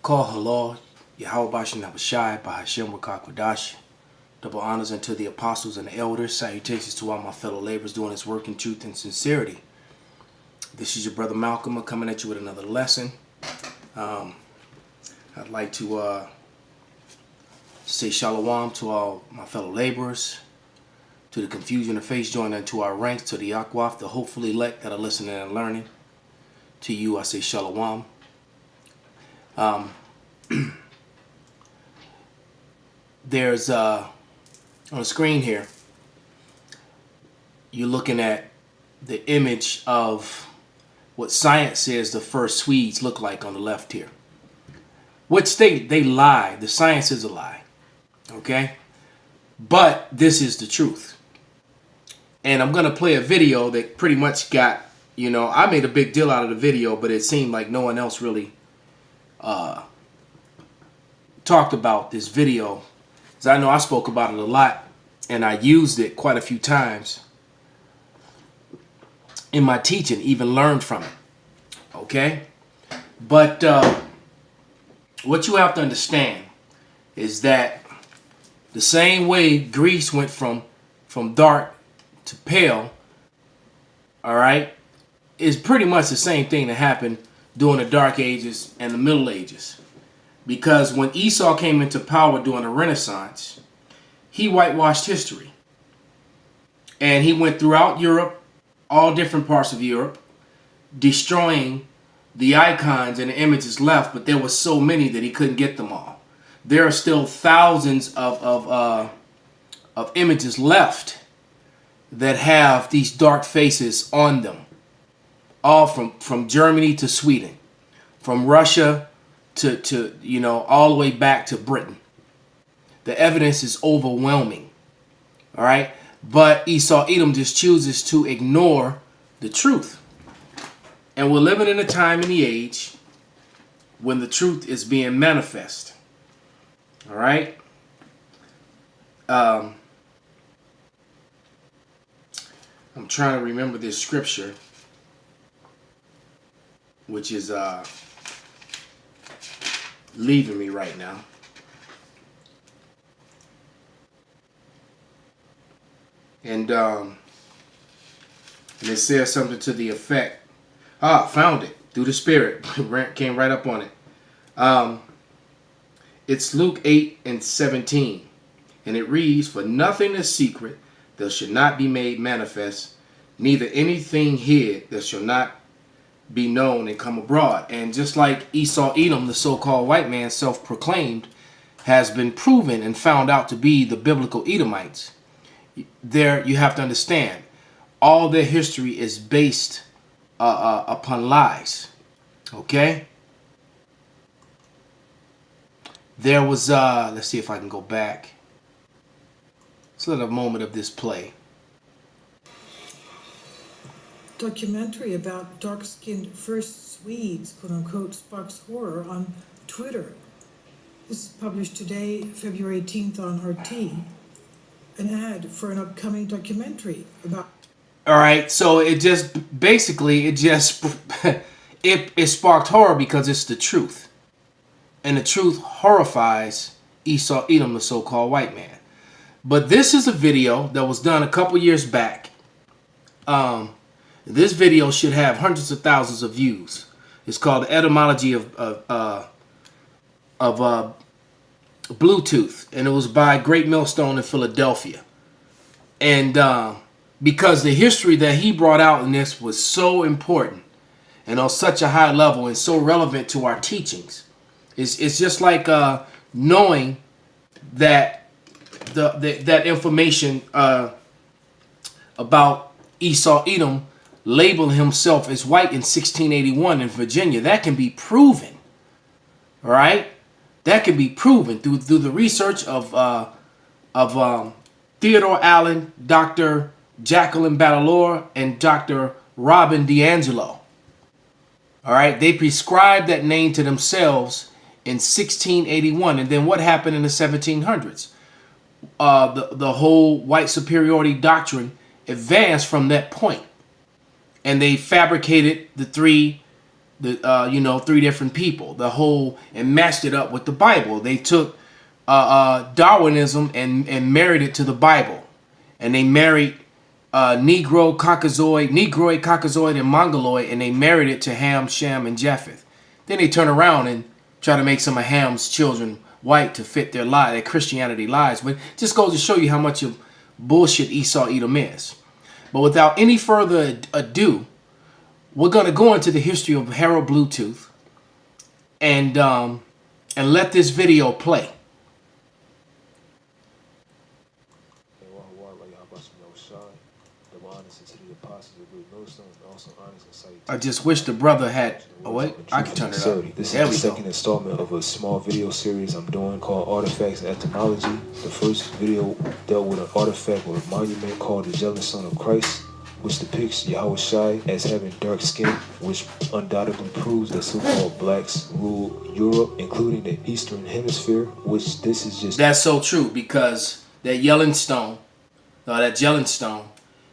Call halal, Yahweh Bashin Abashai, Bahashem Wakakwadash. Double honors unto the apostles and the elders. Salutations to all my fellow laborers doing this work in truth and sincerity. This is your brother Malcolm coming at you with another lesson. I'd like to say shalom to all my fellow laborers, to the confusion of faith joined unto our ranks, to the Akwaf, the hopefully elect that are listening and learning. To you I say shalom. There's on the screen here, you're looking at the image of what science says the first Swedes look like on the left here. Which they lie. The science is a lie. Okay? But this is the truth. And I'm going to play a video that pretty much got, I made a big deal out of the video, but it seemed like no one else really talked about this video. Because I know I spoke about it a lot, and I used it quite a few times in my teaching, even learned from it. Okay? But what you have to understand is that the same way Greece went from dark to pale, all right, is pretty much the same thing that happened during the Dark Ages and the Middle Ages. Because when Esau came into power during the Renaissance, he whitewashed history. And he went throughout Europe, all different parts of Europe, destroying the icons and the images left, but there were so many that he couldn't get them all. There are still thousands of images left that have these dark faces on them, all from Germany to Sweden, from Russia to all the way back to Britain. The evidence is overwhelming. All right, but Esau Edom just chooses to ignore the truth. And we're living in a time in the age when the truth is being manifest. All right. I'm trying to remember this scripture, which is leaving me right now. And it says something to the effect. Found it through the Spirit. Came right up on it. It's Luke 8:17. And it reads, "For nothing is secret that shall not be made manifest, neither anything hid that shall not be known and come abroad." And just like Esau Edom, the so-called white man, self-proclaimed, has been proven and found out to be the biblical Edomites, there you have to understand, all their history is based upon lies. Okay? There was, let's see if I can go back. Let's let a moment of this play. Documentary about dark-skinned first Swedes, quote-unquote, sparks horror on Twitter. This is published today, February 18th on RT. An ad for an upcoming documentary about... All right, so it sparked horror because it's the truth. And the truth horrifies Esau Edom, the so-called white man. But this is a video that was done a couple years back. This video should have hundreds of thousands of views. It's called The Etymology of Bluetooth, and it was by Great Millstone in Philadelphia. And because the history that he brought out in this was so important and on such a high level and so relevant to our teachings, it's just like knowing that that information about Esau Edom labeled himself as white in 1681 in Virginia. That can be proven. All right, that can be proven through the research of Theodore Allen, Dr. Jacqueline Battalore, and Dr. Robin DiAngelo. All right, they prescribed that name to themselves in 1681, and then what happened in the 1700s? The whole white superiority doctrine advanced from that point, and they fabricated the three the 3 different people, and matched it up with the Bible. They took Darwinism and married it to the Bible, and they married Negroid, Caucasoid, and Mongoloid, and they married it to Ham, Shem, and Japheth. Then they turn around and try to make some of Ham's children white to fit their Christianity lies. But it just goes to show you how much of bullshit Esau Edom is. But without any further ado, we're going to go into the history of Harold Bluetooth and let this video play. I just wish the brother had... Oh wait, I can turn it up. This is the second installment of a small video series I'm doing called Artifacts and Etymology. The first video dealt with an artifact or a monument called the Jealous Son of Christ, which depicts Yahushai as having dark skin, which undoubtedly proves that so-called blacks rule Europe, including the Eastern Hemisphere, which this is just... That's so true, because that Yellowstone,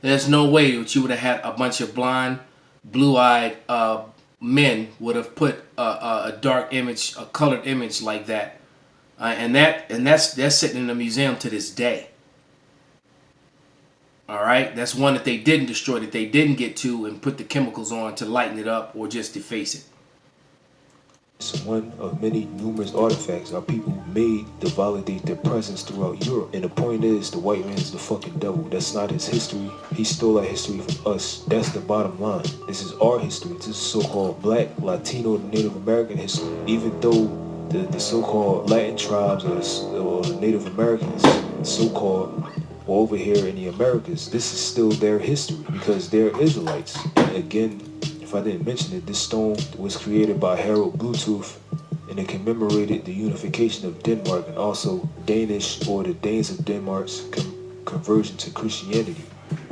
there's no way that you would have had a bunch of blind, blue-eyed men would have put a dark image, a colored image like that, and that's sitting in the museum to this day. All right, that's one that they didn't destroy, that they didn't get to and put the chemicals on to lighten it up or just deface it. It's one of many numerous artifacts our people made to validate their presence throughout Europe. And the point is, the white man is the fucking devil. That's not his history. He stole that history from us. That's the bottom line. This is our history. This is so-called black, Latino, Native American history. Even though the so-called Latin tribes or the Native Americans, so-called, were over here in the Americas, this is still their history because they're Israelites. And again, if I didn't mention it, this stone was created by Harold Bluetooth, and it commemorated the unification of Denmark and also Danish, or the Danes of Denmark's conversion to Christianity,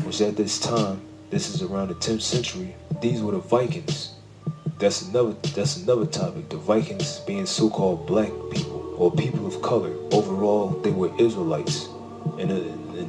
which at this time, this is around the 10th century, these were the Vikings. That's another topic. The Vikings being so-called black people or people of color. Overall, they were Israelites. And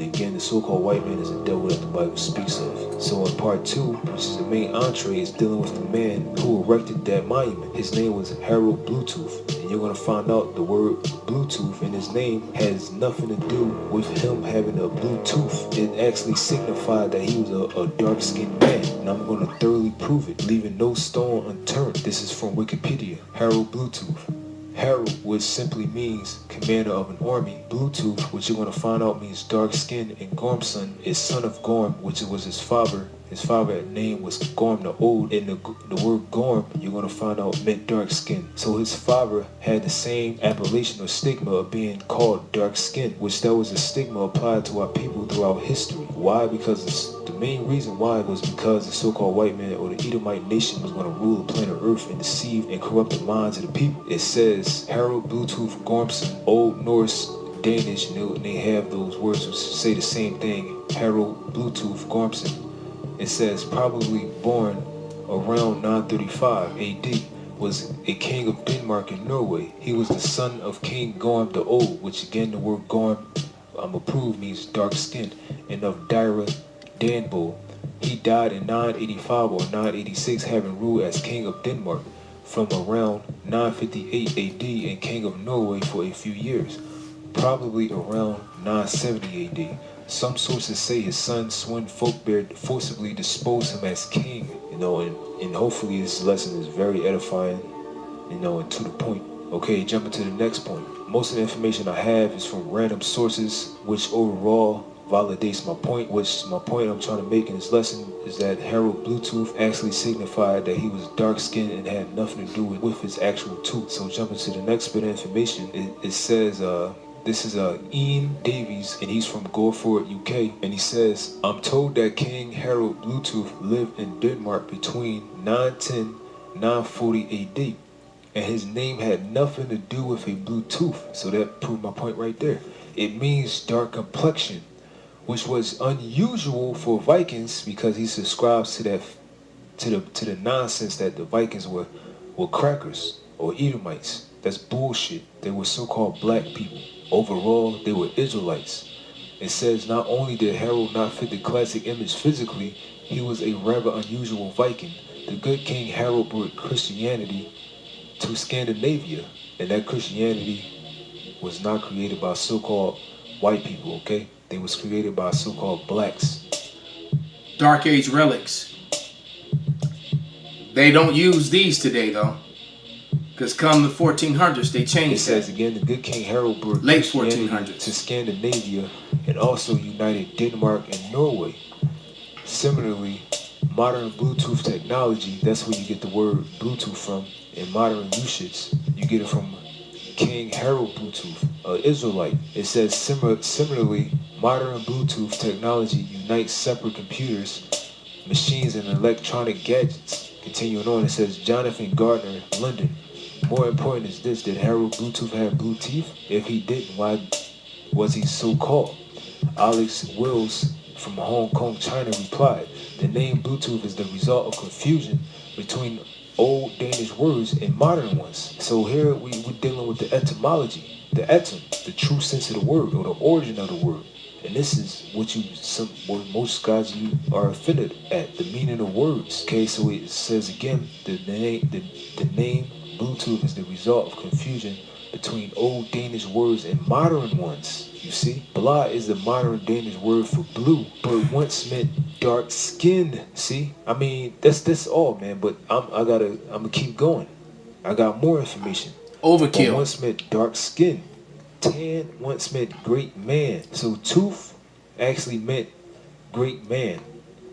again, the so-called white man is the devil that the Bible speaks of. So in part 2, which is the main entree, is dealing with the man who erected that monument. His name was Harold Bluetooth. And you're going to find out the word Bluetooth in his name has nothing to do with him having a blue tooth. It actually signified that he was a dark-skinned man. And I'm going to thoroughly prove it, leaving no stone unturned. This is from Wikipedia. Harold Bluetooth. Harold, which simply means commander of an army. Bluetooth, which you're going to find out means dark skin, and Gormson is son of Gorm, which was his father. His father's name was Gorm the Old, and the word Gorm, you're going to find out, meant dark skin. So his father had the same appellation or stigma of being called dark skin, which that was a stigma applied to our people throughout history. Why? Because the main reason why was because the so-called white man or the Edomite nation was going to rule the planet Earth and deceive and corrupt the minds of the people. It says Harold Bluetooth Gormson, Old Norse, Danish, and they have those words which say the same thing. Harold Bluetooth Gormson. It says probably born around 935 AD, was a king of Denmark and Norway. He was the son of King Gorm the Old, which again the word Gorm, I'm approved, means dark skinned, and of Dyra Danbo. He died in 985 or 986, having ruled as king of Denmark from around 958 AD and king of Norway for a few years, probably around 970 AD. Some sources say his son Swin Folkbeard forcibly disposed him as king, and hopefully this lesson is very edifying, and to the point. Okay, jumping to the next point. Most of the information I have is from random sources, which overall validates my point, I'm trying to make in this lesson is that Harold Bluetooth actually signified that he was dark-skinned and had nothing to do with his actual tooth. So jumping to the next bit of information, it says, this is Ian Davies, and he's from Goreford, UK, and he says, I'm told that King Harold Bluetooth lived in Denmark between 910 940 AD, and his name had nothing to do with a blue tooth. So that proved my point right there. It means dark complexion, which was unusual for Vikings because he subscribes to that to the nonsense that the Vikings were crackers or Edomites. That's bullshit. They were so-called black people. Overall, they were Israelites. It says not only did Harold not fit the classic image physically, he was a rather unusual Viking. The good King Harold brought Christianity to Scandinavia, and that Christianity was not created by so-called white people, okay? They was created by so-called blacks. Dark Age relics. They don't use these today, though. Because come the 1400s, they It changed says that. again, the good King Harold brought Late Christianity 1400s. to Scandinavia and also united Denmark and Norway. Similarly, modern Bluetooth technology, that's where you get the word Bluetooth from, in modern usage, you get it from King Harold Bluetooth, an Israelite. It says similarly, modern Bluetooth technology unites separate computers, machines, and electronic gadgets. Continuing on, it says Jonathan Gardner, London. More important is this: did Harold Bluetooth have blue teeth? If he didn't, why was he so called? Alex Wills from Hong Kong, China replied, the name Bluetooth is the result of confusion between old Danish words and modern ones. So here we're dealing with the etymology, the etym, the true sense of the word or the origin of the word. And this is what most guys you are offended at, the meaning of words. Okay, so it says again, the name Bluetooth is the result of confusion between old Danish words and modern ones. You see, blah is the modern Danish word for blue, but once meant dark skin. See, I mean that's all, man. But I'm gonna keep going. I got more information. Overkill. But once meant dark skin. Tan once meant great man. So tooth actually meant great man,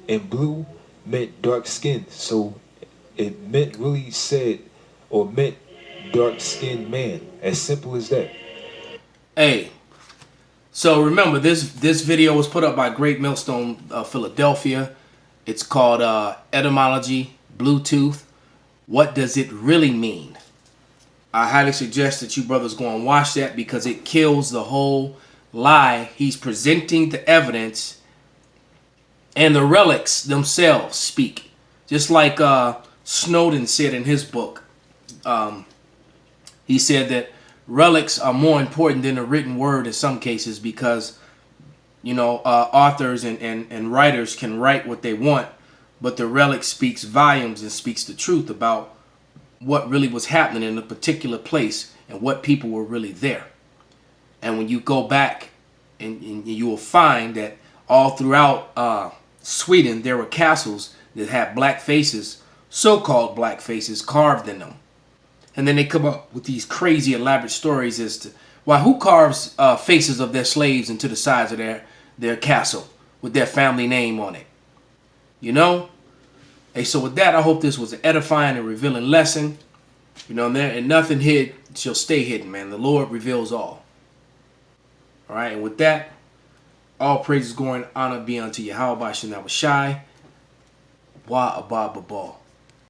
and blue meant dark skin. So it meant dark skinned man. As simple as that. Hey, so remember this video was put up by Great Millstone Philadelphia. It's called Etymology Bluetooth. What does it really mean? I highly suggest that you brothers go and watch that because it kills the whole lie. He's presenting the evidence and the relics themselves speak. Just like Snowden said in his book. He said that relics are more important than the written word in some cases because, you know, authors and writers can write what they want, but the relic speaks volumes and speaks the truth about what really was happening in a particular place and what people were really there. And when you go back and you will find that all throughout Sweden there were castles that had black faces, so-called black faces, carved in them. And then they come up with these crazy elaborate stories as to why who carves faces of their slaves into the sides of their castle with their family name on it. You know? Hey, so with that, I hope this was an edifying and revealing lesson. You know, and nothing hid shall stay hidden, man. The Lord reveals all. All right, and with that, all praises, glory, and honor be unto Yahweh Shem Shai. Wa Abba Babal.